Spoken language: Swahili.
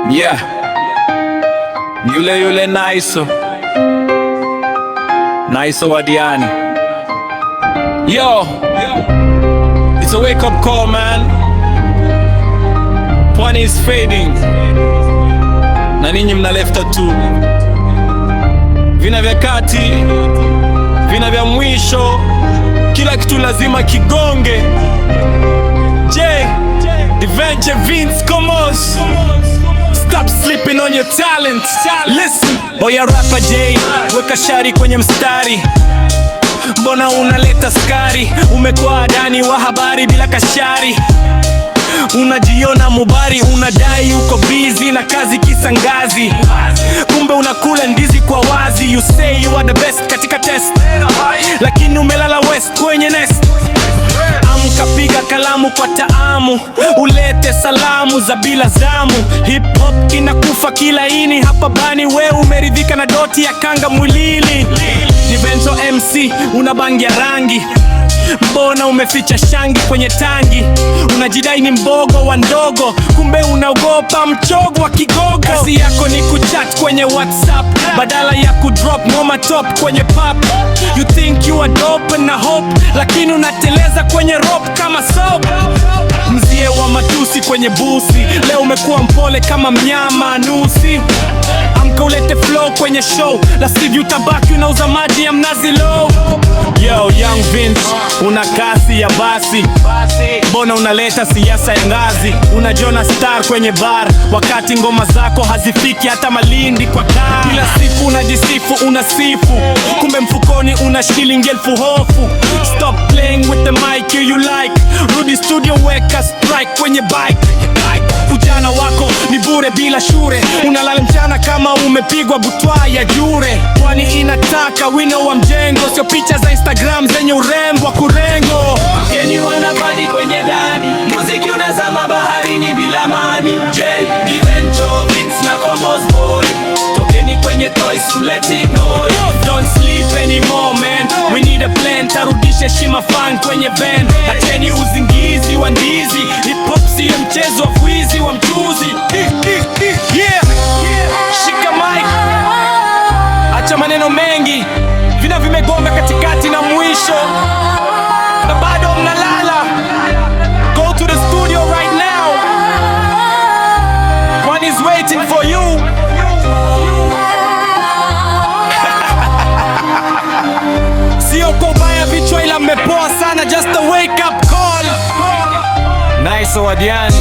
Yeah, yule Naiso wa Diani. Yo, it's a wake up call, man. Pwani is fading na ninyi mna lefta tu. Vina vya kati, vina vya mwisho, kila kitu lazima kigonge. J, Diventure Vince Komos. Stop sleeping on your talent. Listen, oya rapper J, weka shari kwenye mstari. Mbona unaleta skari? Umekuwa adani wa habari bila kashari. Unajiona mubari, unadai uko busy na kazi kisangazi. Kumbe unakula ndizi kwa wazi. You say you are the best katika test, lakini umelala west kwenye nest. Amka, piga kalamu kwa taamu, ulete salamu za bila zamu. Hip hop inakufa kila ini hapa bani. We umeridhika na doti ya kanga mwilini. Diventure MC unabangia rangi, mbona umeficha shangi kwenye tangi? Unajidai ni mbogo wa ndogo, kumbe unaogopa mchogo wa kigogo. Kazi yako ni kuchat kwenye WhatsApp badala ya kudrop ngoma top kwenye pop. You think you are dope na hope, lakini unateleza kwenye rope kama soap. Mzie wa matusi kwenye busi, leo umekuwa mpole kama mnyama nusi. Amka ulete flow kwenye show, la sivyo utabaki unauza maji ya mnazi low. Yo, Young Vince, una kasi ya basi. Mbona unaleta siasa ya ngazi? Unajiona star kwenye bar, wakati ngoma zako hazifiki hata Malindi kwa kaa. Kila siku unajisifu, unasifu, kumbe mfukoni una shilingi 1000 hofu. Stop playing with the mic you like. Rudi studio, weka strike kwenye bike. Ujana wako ni bure bila shure, unalala mchana kama umepigwa butwa ya jure. Kwani inataka wino wa mjengo, sio picha za Instagram zenye urembo wa kurengo. Geni wanabadi kwenye dani, muziki unazama baharini bila mani. J, Diventure Vince na Komos boy, tokeni kwenye toys to let it go. Don't sleep anymore man, we need a plan. Tarudishe shima fan kwenye van. Acheni uzingizi wa ndizi, hip hop siyo mchezo wa fuizi wa mchuzi. Yeah, shika mic, acha maneno mengi, vina vimegonga katikati na mwisho, na bado mnalala. Go to the studio right now, one is waiting for you. Sio kubaya vichwa ila mmepoa sana, just a wake up call. Naiso wa Diani.